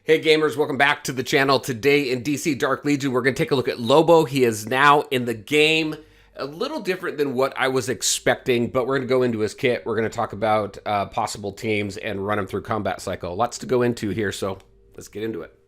Hey gamers, welcome back to the channel. Today in DC Dark Legion, we're going to take a look at Lobo. He is now in the game. A little different than what I was expecting, but we're going to go into his kit. We're going to talk about possible teams and run him through combat cycle. Lots to go into here, so let's get into it.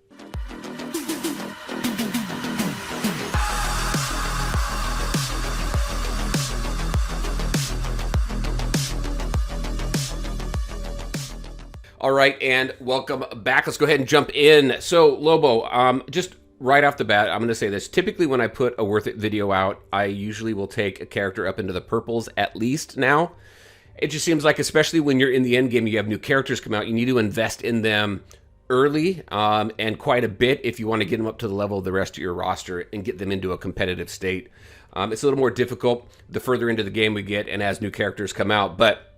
All right, and welcome back. Let's go ahead and jump in. So, Lobo, just right off the bat, I'm going to say this. Typically, when I put a Worth It video out, I usually will take a character up into the purples at least now. It just seems like, especially when you're in the end game, you have new characters come out, you need to invest in them early and quite a bit if you want to get them up to the level of the rest of your roster and get them into a competitive state. It's a little more difficult the further into the game we get and as new characters come out, but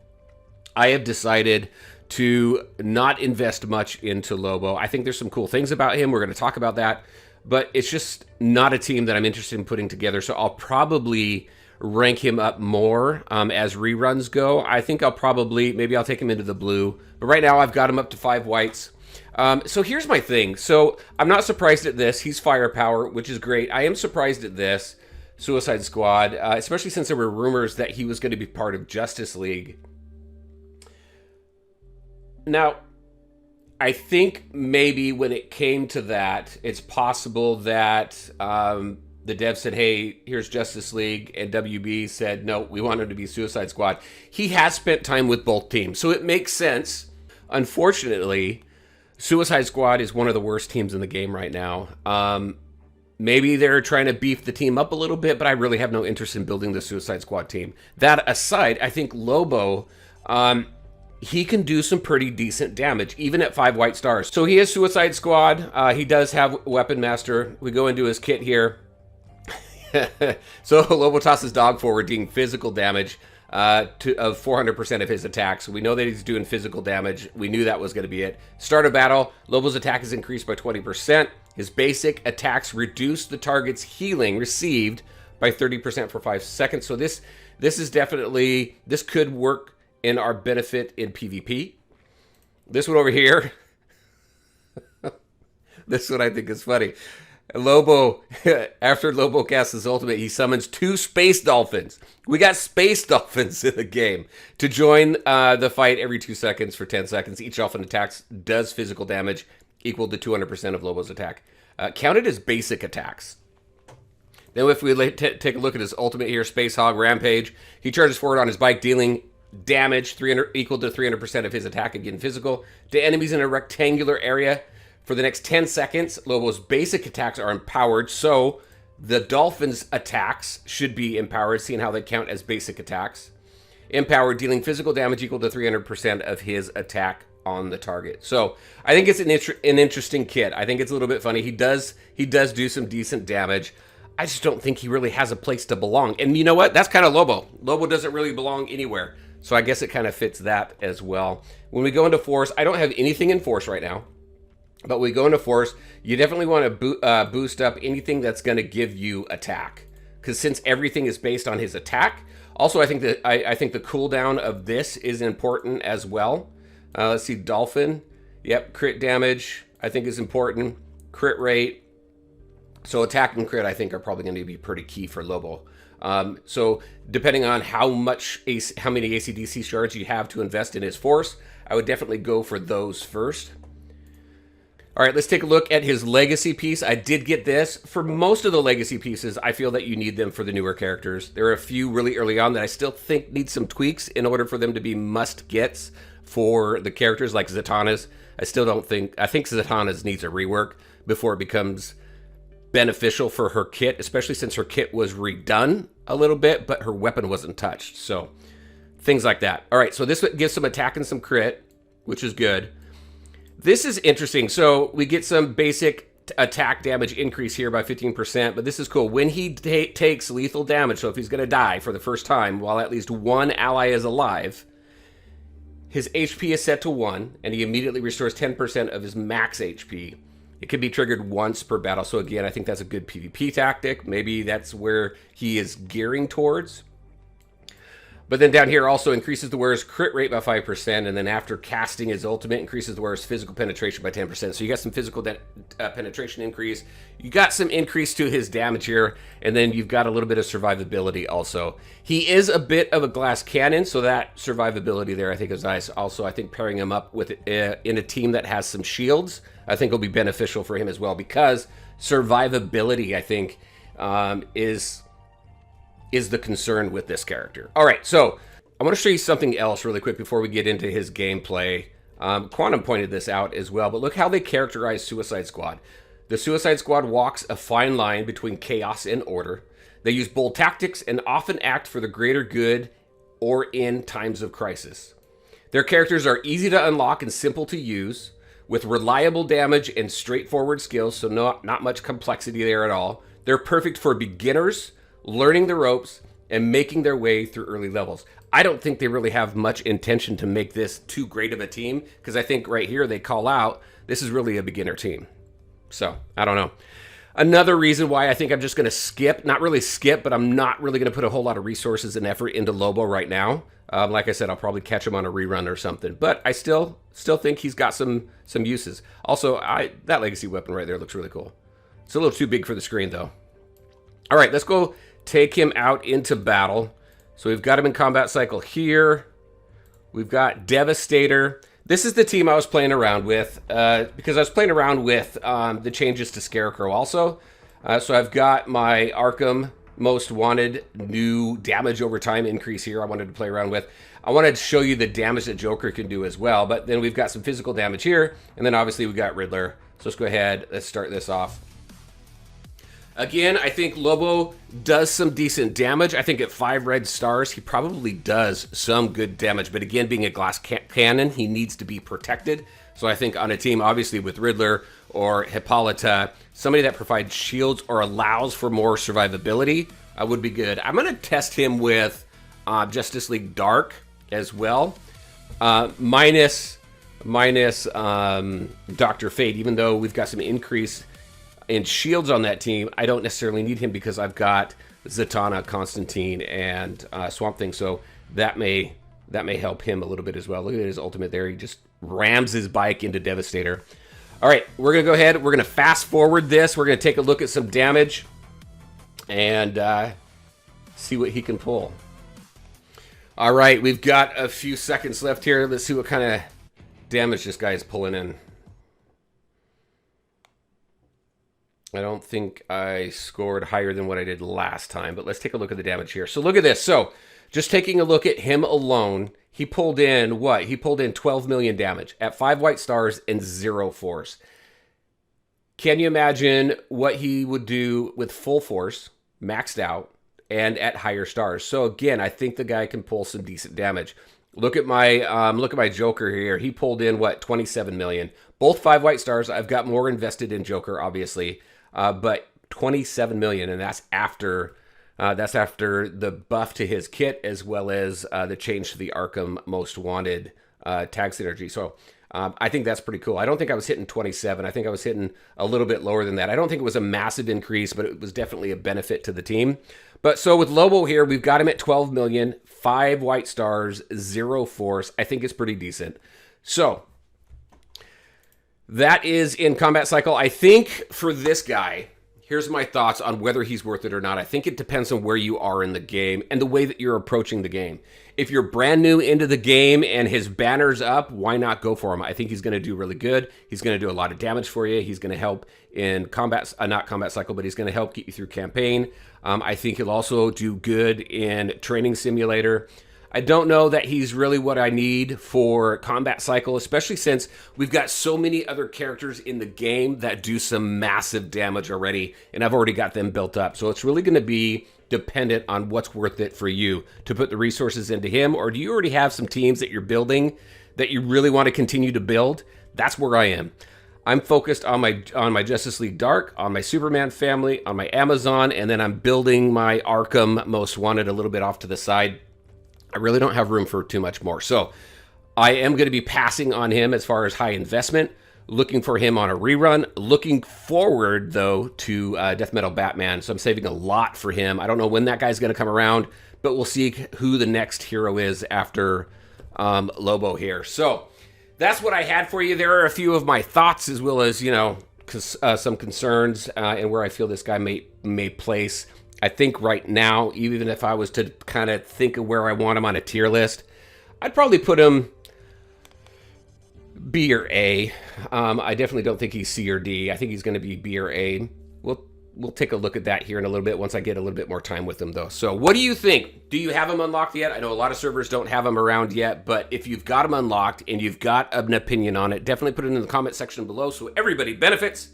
I have decided to not invest much into Lobo. I think there's some cool things about him. We're going to talk about that, but it's just not a team that I'm interested in putting together. So I'll probably rank him up more as reruns go. I think maybe I'll take him into the blue, but right now I've got him up to 5 whites. So here's my thing. So I'm not surprised at this. He's firepower, which is great. I am surprised at this Suicide Squad, especially since there were rumors that he was going to be part of Justice League. Now, I think maybe when it came to that, it's possible that the devs said, hey, here's Justice League, and WB said, no, we want him to be Suicide Squad. He has spent time with both teams, so it makes sense. Unfortunately, Suicide Squad is one of the worst teams in the game right now. Maybe they're trying to beef the team up a little bit, but I really have no interest in building the Suicide Squad team. That aside, I think Lobo... he can do some pretty decent damage, even at 5 white stars. So he is Suicide Squad. He does have Weapon Master. We go into his kit here. So Lobo tosses dog forward, dealing physical damage of 400% of his attacks. So we know that he's doing physical damage. We knew that was going to be it. Start of battle, Lobo's attack is increased by 20%. His basic attacks reduce the target's healing received by 30% for 5 seconds. So this is definitely, this could work in our benefit in PvP. This one over here, this one I think is funny. Lobo, after Lobo casts his ultimate, he summons 2 space dolphins. We got space dolphins in the game to join the fight every 2 seconds for 10 seconds. Each dolphin attacks does physical damage equal to 200% of Lobo's attack. Counted as basic attacks. Then if we take a look at his ultimate here, Space Hog Rampage, he charges forward on his bike, dealing damage equal to 300% of his attack, again physical, to enemies in a rectangular area for the next 10 seconds. Lobo's basic attacks are empowered, so the Dolphin's attacks should be empowered, seeing how they count as basic attacks. Empowered, dealing physical damage equal to 300% of his attack on the target. So I think it's an interesting kit. I think it's a little bit funny. He does do some decent damage. I just don't think he really has a place to belong. And you know what? That's kind of Lobo. Lobo doesn't really belong anywhere. So I guess it kind of fits that as well. When we go into Force, I don't have anything in Force right now. But when we go into Force, you definitely want to boost up anything that's going to give you attack. Because since everything is based on his attack. Also, I think that I think the cooldown of this is important as well. Let's see, Dolphin. Yep, crit damage I think is important. Crit rate. So attack and crit I think are probably going to be pretty key for Lobo. So depending on how many AC/DC shards you have to invest in his force, I would definitely go for those first. All right, let's take a look at his legacy piece. I did get this. For most of the legacy pieces, I feel that you need them for the newer characters. There are a few really early on that I still think need some tweaks in order for them to be must-gets for the characters like Zatanna's. I think Zatanna's needs a rework before it becomes beneficial for her kit, especially since her kit was redone a little bit, but her weapon wasn't touched. So things like that. All right, so this gives some attack and some crit, which is good. This is interesting. So we get some basic attack damage increase here by 15%, but this is cool. When he takes lethal damage, so if he's going to die for the first time while at least one ally is alive, his HP is set to 1, and he immediately restores 10% of his max HP. It can be triggered once per battle. So again, I think that's a good PvP tactic. Maybe that's where he is gearing towards. But then down here also increases the wearer's crit rate by 5%, and then after casting his ultimate, increases the wearer's physical penetration by 10%. So you got some physical penetration increase. You got some increase to his damage here, and then you've got a little bit of survivability also. He is a bit of a glass cannon, so that survivability there I think is nice. Also, I think pairing him up with in a team that has some shields, I think will be beneficial for him as well, because survivability, I think, is the concern with this character. All right, so I want to show you something else really quick before we get into his gameplay. Quantum pointed this out as well, but look how they characterize Suicide Squad. The Suicide Squad walks a fine line between chaos and order. They use bold tactics and often act for the greater good or in times of crisis. Their characters are easy to unlock and simple to use, with reliable damage and straightforward skills, so not much complexity there at all. They're perfect for beginners learning the ropes and making their way through early levels. I don't think they really have much intention to make this too great of a team, because I think right here they call out, this is really a beginner team. So, I don't know. Another reason why I think I'm just going to skip, not really skip, but I'm not really going to put a whole lot of resources and effort into Lobo right now. Like I said, I'll probably catch him on a rerun or something, but I still think he's got some uses. Also, that legacy weapon right there looks really cool. It's a little too big for the screen though. All right, let's go take him out into battle. So we've got him in combat cycle here. We've got Devastator. This is the team I was playing around with because I was playing around with the changes to Scarecrow also. So I've got my Arkham Most Wanted new damage over time increase here I wanted to play around with. I wanted to show you the damage that Joker can do as well, but then we've got some physical damage here, and then obviously we've got Riddler. So let's go ahead, let's start this off. Again, I think Lobo does some decent damage. I think at 5 red stars, he probably does some good damage. But again, being a glass cannon, he needs to be protected. So I think on a team, obviously with Riddler or Hippolyta, somebody that provides shields or allows for more survivability would be good. I'm going to test him with Justice League Dark as well. Minus Dr. Fate, even though we've got some increase in shields on that team. I don't necessarily need him because I've got Zatanna, Constantine, and Swamp Thing, so that may help him a little bit as well. Look at his ultimate there. He just rams his bike into Devastator. All right, we're going to go ahead. We're going to fast forward this. We're going to take a look at some damage and see what he can pull. All right, we've got a few seconds left here. Let's see what kind of damage this guy is pulling in. I don't think I scored higher than what I did last time, but let's take a look at the damage here. So look at this. So just taking a look at him alone, he pulled in what? He pulled in 12 million damage at 5 white stars and 0 force. Can you imagine what he would do with full force, maxed out, and at higher stars? So again, I think the guy can pull some decent damage. Look at my Joker here. He pulled in what? 27 million. Both 5 white stars. I've got more invested in Joker, obviously. But 27 million, and that's after the buff to his kit as well as the change to the Arkham Most Wanted tag synergy. So I think that's pretty cool. I don't think I was hitting 27. I think I was hitting a little bit lower than that. I don't think it was a massive increase, but it was definitely a benefit to the team. But so with Lobo here, we've got him at 12 million, 5 white stars, 0 force. I think it's pretty decent. So that is in combat cycle. I think for this guy, here's my thoughts on whether he's worth it or not. I think it depends on where you are in the game and the way that you're approaching the game. If you're brand new into the game and his banner's up, why not go for him? I think he's going to do really good. He's going to do a lot of damage for you. He's going to help in combat, not combat cycle, but he's going to help get you through campaign. I think he'll also do good in training simulator. I don't know that he's really what I need for combat cycle, especially since we've got so many other characters in the game that do some massive damage already, and I've already got them built up. So it's really going to be dependent on what's worth it for you to put the resources into him, or do you already have some teams that you're building that you really want to continue to build? That's where I am. I'm focused on my Justice League Dark, on my Superman family, on my Amazon, and then I'm building my Arkham Most Wanted a little bit off to the side. I really don't have room for too much more. So I am going to be passing on him as far as high investment, Looking for him on a rerun. Looking forward, though, to Death Metal Batman. So I'm saving a lot for him. I don't know when that guy's going to come around, but we'll see who the next hero is after Lobo here. So that's what I had for you. There are a few of my thoughts as well as, some concerns and where I feel this guy may place. I think right now, even if I was to kind of think of where I want him on a tier list, I'd probably put him B or A. I definitely don't think he's C or D. I think he's going to be B or A. We'll take a look at that here in a little bit once I get a little bit more time with him, though. So what do you think? Do you have him unlocked yet? I know a lot of servers don't have him around yet, but if you've got him unlocked and you've got an opinion on it, definitely put it in the comment section below so everybody benefits.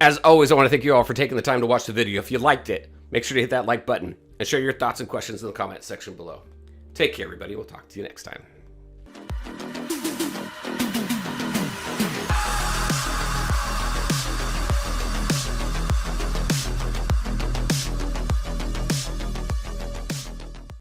As always, I want to thank you all for taking the time to watch the video. If you liked it, make sure to hit that like button and share your thoughts and questions in the comment section below. Take care, everybody. We'll talk to you next time.